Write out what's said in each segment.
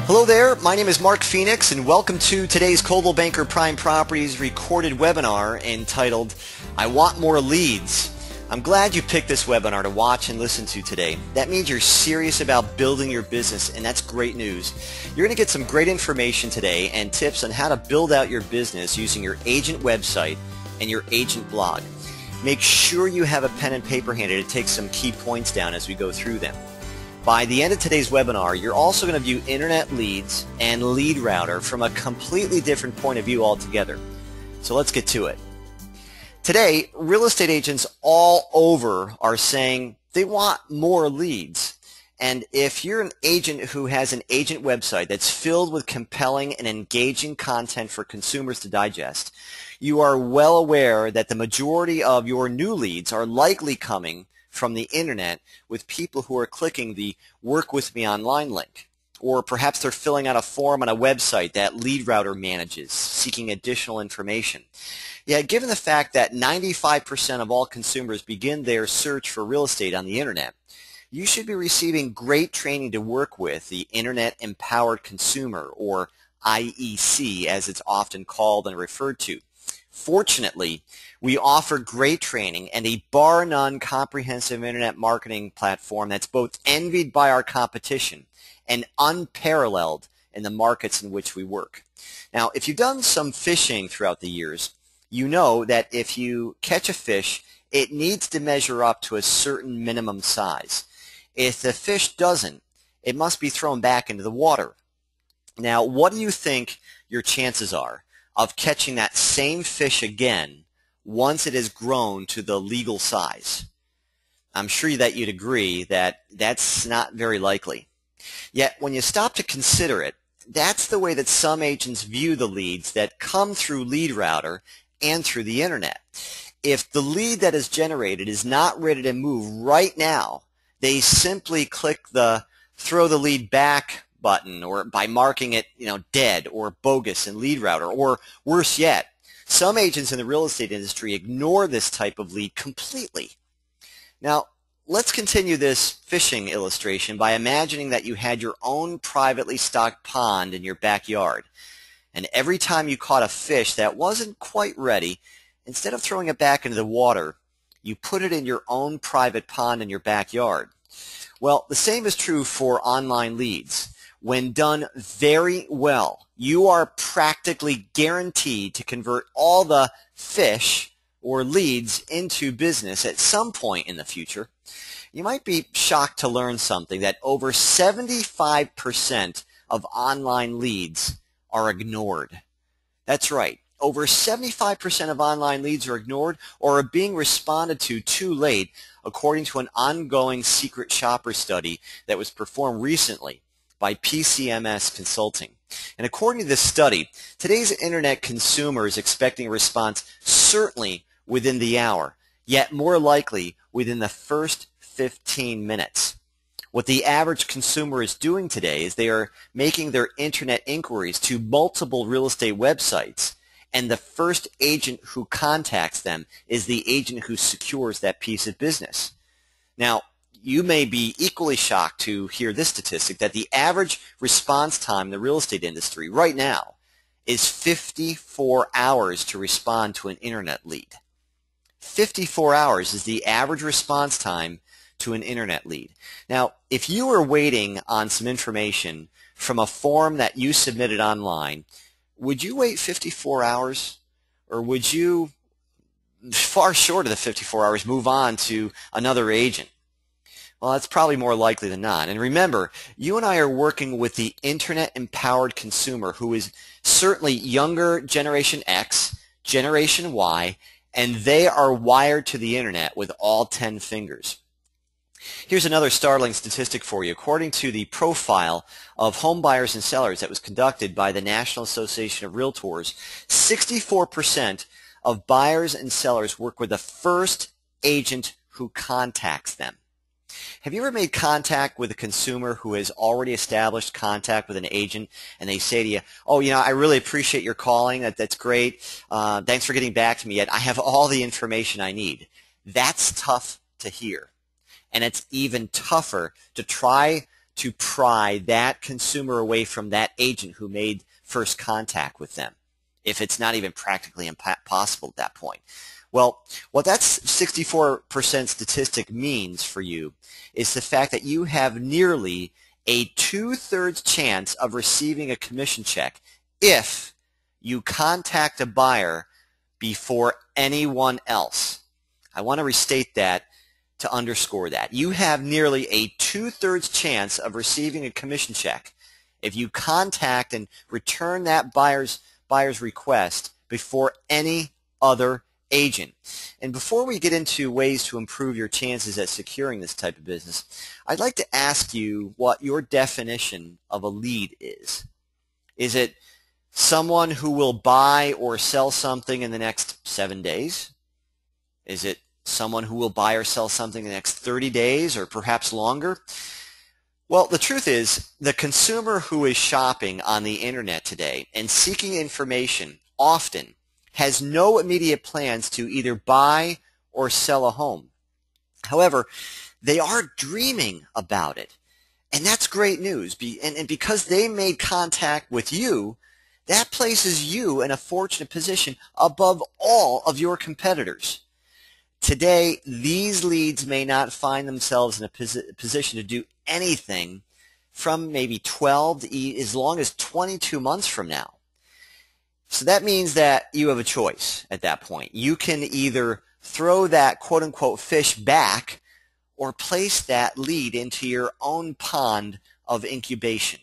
Hello there, my name is Mark Phoenix and welcome to today's Coldwell Banker Prime Properties recorded webinar entitled, I Want More Leads. I'm glad you picked this webinar to watch and listen to today. That means you're serious about building your business, and that's great news. You're going to get some great information today and tips on how to build out your business using your agent website and your agent blog. Make sure you have a pen and paper handy to take some key points down as we go through them. By the end of today's webinar, you're also going to view Internet Leads and Lead Router from a completely different point of view altogether. So let's get to it. Today, real estate agents all over are saying they want more leads. And if you're an agent who has an agent website that's filled with compelling and engaging content for consumers to digest, you are well aware that the majority of your new leads are likely coming from the internet with people who are clicking the Work With Me Online link. Or perhaps they're filling out a form on a website that Lead Router manages, seeking additional information. Yet, given the fact that 95% of all consumers begin their search for real estate on the internet, you should be receiving great training to work with the Internet Empowered Consumer, or IEC as it's often called and referred to. Fortunately, we offer great training and a bar-none comprehensive internet marketing platform that's both envied by our competition and unparalleled in the markets in which we work. Now, if you've done some fishing throughout the years, you know that if you catch a fish, it needs to measure up to a certain minimum size. If the fish doesn't, it must be thrown back into the water. Now, what do you think your chances are of catching that same fish again once it has grown to the legal size? I'm sure that you'd agree that that's not very likely. Yet when you stop to consider it, that's the way that some agents view the leads that come through Lead Router and through the internet. If the lead that is generated is not ready to move right now, they simply click the throw the lead back button, or by marking it, dead or bogus in Lead Router, or worse yet, some agents in the real estate industry ignore this type of lead completely. Now, let's continue this fishing illustration by imagining that you had your own privately stocked pond in your backyard, and every time you caught a fish that wasn't quite ready, instead of throwing it back into the water, you put it in your own private pond in your backyard. Well, the same is true for online leads. When done very well, you are practically guaranteed to convert all the fish or leads into business at some point in the future. You might be shocked to learn something that over 75% of online leads are ignored. That's right. Over 75% of online leads are ignored or are being responded to too late, according to an ongoing secret shopper study that was performed recently by PCMS Consulting. And according to this study, today's internet consumer is expecting a response certainly within the hour, yet more likely within the first 15 minutes. What the average consumer is doing today is they are making their internet inquiries to multiple real estate websites, and the first agent who contacts them is the agent who secures that piece of business. Now, you may be equally shocked to hear this statistic that the average response time in the real estate industry right now is 54 hours to respond to an internet lead. 54 hours is the average response time to an internet lead. Now, if you were waiting on some information from a form that you submitted online, would you wait 54 hours, or would you, far short of the 54 hours, move on to another agent? Well, that's probably more likely than not. And remember, you and I are working with the internet-empowered consumer who is certainly younger Generation X, Generation Y, and they are wired to the internet with all 10 fingers. Here's another startling statistic for you. According to the profile of home buyers and sellers that was conducted by the National Association of Realtors, 64% of buyers and sellers work with the first agent who contacts them. Have you ever made contact with a consumer who has already established contact with an agent, and they say to you, oh, I really appreciate your calling. That's great. Thanks for getting back to me. Yet I have all the information I need. That's tough to hear. And it's even tougher to try to pry that consumer away from that agent who made first contact with them, if it's not even practically impossible at that point? Well, what that 64% statistic means for you is the fact that you have nearly a 2/3 chance of receiving a commission check if you contact a buyer before anyone else. I want to restate that to underscore that. You have nearly a 2/3 chance of receiving a commission check if you contact and return that buyer's request before any other agent. And before we get into ways to improve your chances at securing this type of business, I'd like to ask you what your definition of a lead is. Is it someone who will buy or sell something in the next 7 days? Is it someone who will buy or sell something in the next 30 days or perhaps longer? Well, the truth is, the consumer who is shopping on the internet today and seeking information often has no immediate plans to either buy or sell a home. However, they are dreaming about it, and that's great news. And because they made contact with you, that places you in a fortunate position above all of your competitors. Today, these leads may not find themselves in a position to do anything from maybe 12 to as long as 22 months from now. So that means that you have a choice at that point. You can either throw that quote-unquote fish back or place that lead into your own pond of incubation.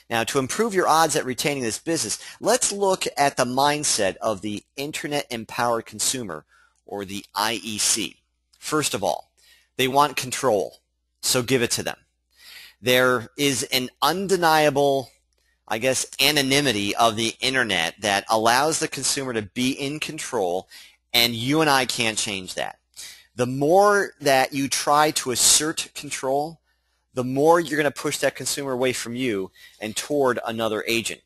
Now, to improve your odds at retaining this business, let's look at the mindset of the Internet Empowered Consumer, or the IEC. First of all, they want control, so give it to them. There is an undeniable, anonymity of the internet that allows the consumer to be in control, and you and I can't change that. The more that you try to assert control, the more you're going to push that consumer away from you and toward another agent.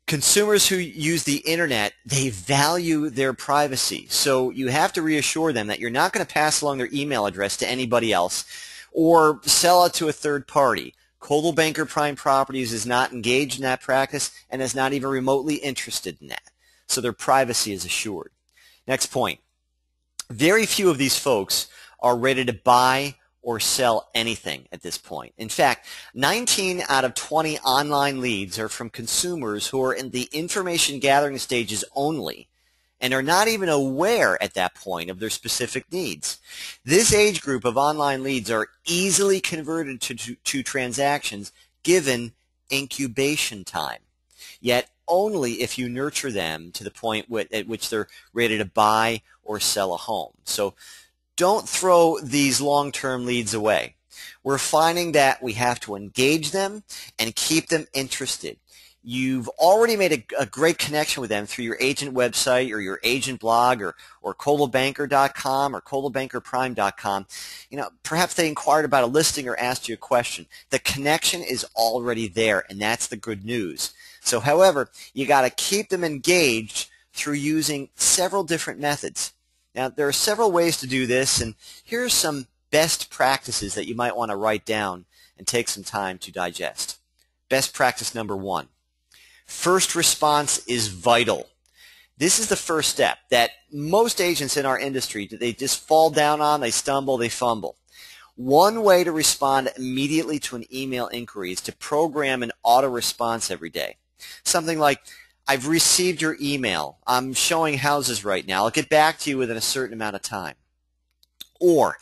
Consumers who use the internet, they value their privacy, so you have to reassure them that you're not going to pass along their email address to anybody else or sell it to a third party. Coldwell Banker Prime Properties is not engaged in that practice and is not even remotely interested in that. So their privacy is assured. Next point. Very few of these folks are ready to buy or sell anything at this point. In fact, 19 out of 20 online leads are from consumers who are in the information gathering stages only and are not even aware at that point of their specific needs. This age group of online leads are easily converted to transactions given incubation time, yet only if you nurture them to the point at which they're ready to buy or sell a home. So don't throw these long-term leads away. We're finding that we have to engage them and keep them interested. You've already made a great connection with them through your agent website or your agent blog or coldwellbanker.com or coldwellbankerprime.com. Perhaps they inquired about a listing or asked you a question. The connection is already there, and that's the good news. So, however, you got to keep them engaged through using several different methods. Now, there are several ways to do this, and here are some best practices that you might want to write down and take some time to digest. Best practice number 1. First response is vital. This is the first step that most agents in our industry, they just fall down on, they stumble, they fumble. One way to respond immediately to an email inquiry is to program an auto response every day. Something like, I've received your email. I'm showing houses right now. I'll get back to you within a certain amount of time. Or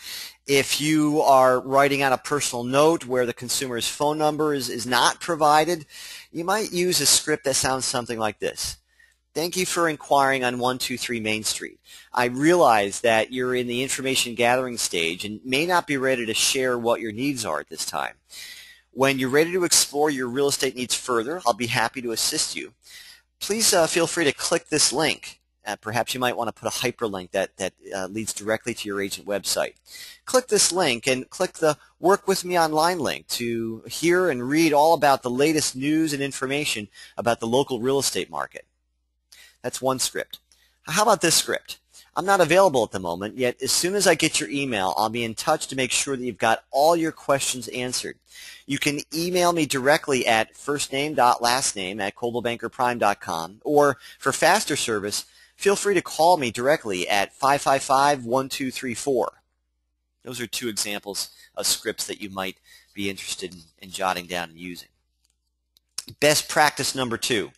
if you are writing out a personal note where the consumer's phone number is not provided, you might use a script that sounds something like this. Thank you for inquiring on 123 Main Street. I realize that you're in the information gathering stage and may not be ready to share what your needs are at this time. When you're ready to explore your real estate needs further, I'll be happy to assist you. Please feel free to click this link. Perhaps you might want to put a hyperlink that leads directly to your agent website. Click this link and click the Work With Me Online link to hear and read all about the latest news and information about the local real estate market. That's one script. How about this script? I'm not available at the moment, yet as soon as I get your email, I'll be in touch to make sure that you've got all your questions answered. You can email me directly at firstname.lastname@coldwellbankerprime.com, or for faster service, feel free to call me directly at 555-1234. Those are two examples of scripts that you might be interested in jotting down and using. Best practice number 2.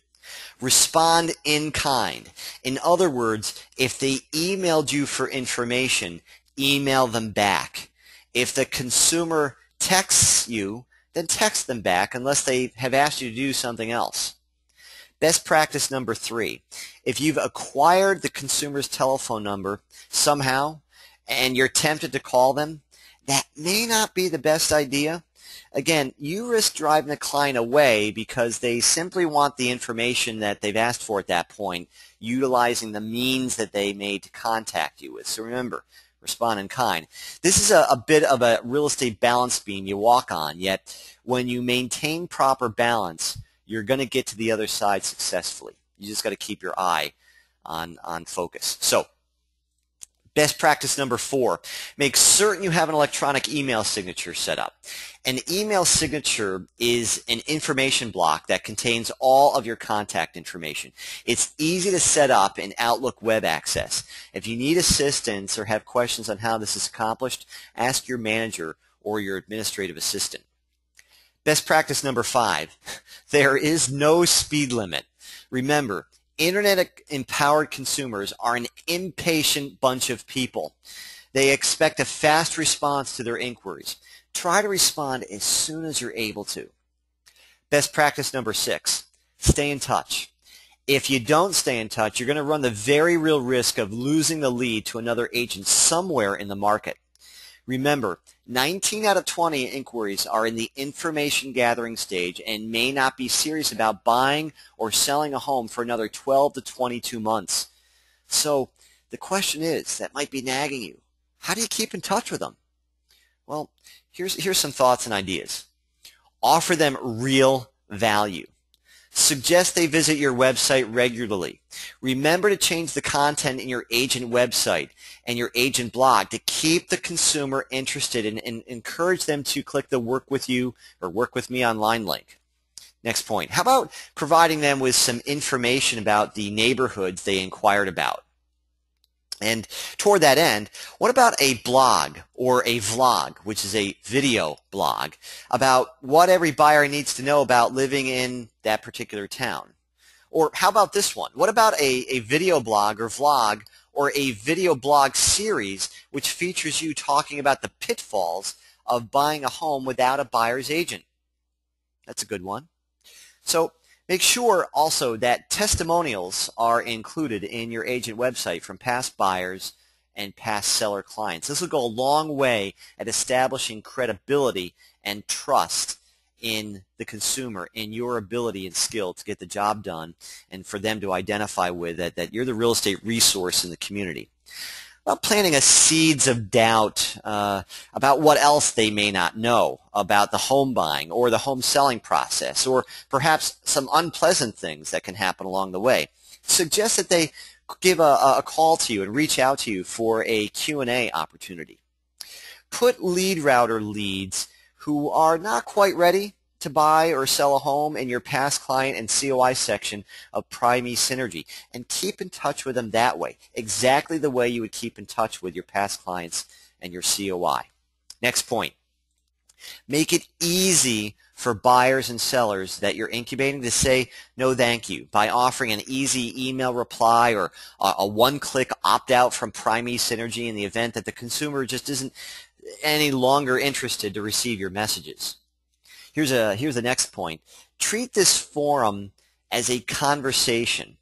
Respond in kind. In other words, if they emailed you for information, email them back. If the consumer texts you, then text them back unless they have asked you to do something else. Best practice number 3. If you've acquired the consumer's telephone number somehow and you're tempted to call them, that may not be the best idea. Again, you risk driving the client away because they simply want the information that they've asked for at that point, utilizing the means that they made to contact you with. So remember, respond in kind. This is a bit of a real estate balance beam you walk on, yet when you maintain proper balance, you're going to get to the other side successfully. You just got to keep your eye on focus. So, best practice number 4, make certain you have an electronic email signature set up. An email signature is an information block that contains all of your contact information. It's easy to set up in Outlook Web Access. If you need assistance or have questions on how this is accomplished, ask your manager or your administrative assistant. Best practice number 5, there is no speed limit. Remember, Internet-empowered consumers are an impatient bunch of people. They expect a fast response to their inquiries. Try to respond as soon as you're able to. Best practice number 6, stay in touch. If you don't stay in touch, you're going to run the very real risk of losing the lead to another agent somewhere in the market. Remember, 19 out of 20 inquiries are in the information gathering stage and may not be serious about buying or selling a home for another 12 to 22 months. So the question is, that might be nagging you, how do you keep in touch with them? Well, here's some thoughts and ideas. Offer them real value. Suggest they visit your website regularly. Remember to change the content in your agent website and your agent blog to keep the consumer interested and encourage them to click the Work With You or Work With Me online link. Next point. How about providing them with some information about the neighborhoods they inquired about? And toward that end, what about a blog or a vlog, which is a video blog, about what every buyer needs to know about living in that particular town? Or how about this one? What about a video blog or vlog or a video blog series which features you talking about the pitfalls of buying a home without a buyer's agent? That's a good one. So make sure also that testimonials are included in your agent website from past buyers and past seller clients. This will go a long way at establishing credibility and trust in the consumer, in your ability and skill to get the job done, and for them to identify with that you're the real estate resource in the community. About planting a seeds of doubt about what else they may not know about the home buying or the home selling process, or perhaps some unpleasant things that can happen along the way. Suggest that they give a call to you and reach out to you for a Q&A opportunity. Put lead router leads who are not quite ready to buy or sell a home in your past client and COI section of Prime Synergy, and keep in touch with them that way, exactly the way you would keep in touch with your past clients and your COI. Next point. Make it easy for buyers and sellers that you're incubating to say no thank you by offering an easy email reply or a one-click opt-out from Prime Synergy in the event that the consumer just isn't any longer interested to receive your messages. Here's the next point. Treat this forum as a conversation.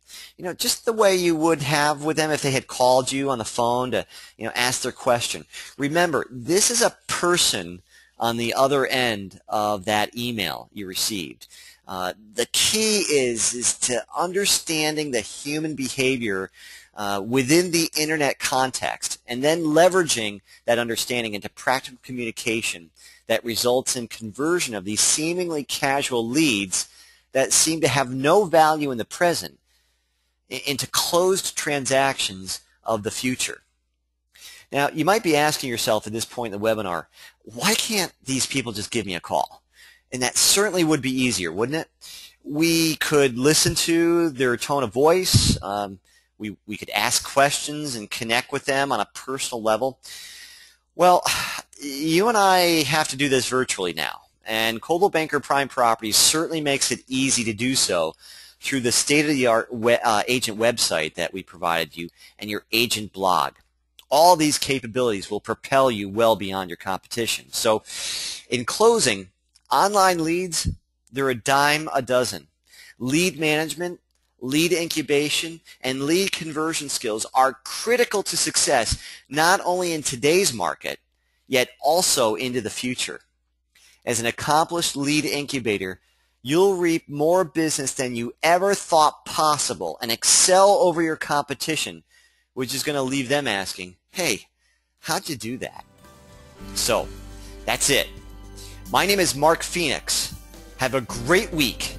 Just the way you would have with them if they had called you on the phone to, ask their question. Remember, this is a person on the other end of that email you received. The key is to understanding the human behavior within the internet context, and then leveraging that understanding into practical communication that results in conversion of these seemingly casual leads that seem to have no value in the present into closed transactions of the future. Now, you might be asking yourself at this point in the webinar, why can't these people just give me a call? And that certainly would be easier, wouldn't it? We could listen to their tone of voice. We could ask questions and connect with them on a personal level. Well, you and I have to do this virtually now, and Coldwell Banker Prime Properties certainly makes it easy to do so through the state-of-the-art agent website that we provided you and your agent blog. All these capabilities will propel you well beyond your competition. So in closing, online leads, they're a dime a dozen. Lead management, lead incubation, and lead conversion skills are critical to success, not only in today's market, yet also into the future. As an accomplished lead incubator, you'll reap more business than you ever thought possible and excel over your competition, which is going to leave them asking, hey, how'd you do that? So, that's it. My name is Mark Phoenix. Have a great week,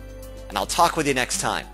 and I'll talk with you next time.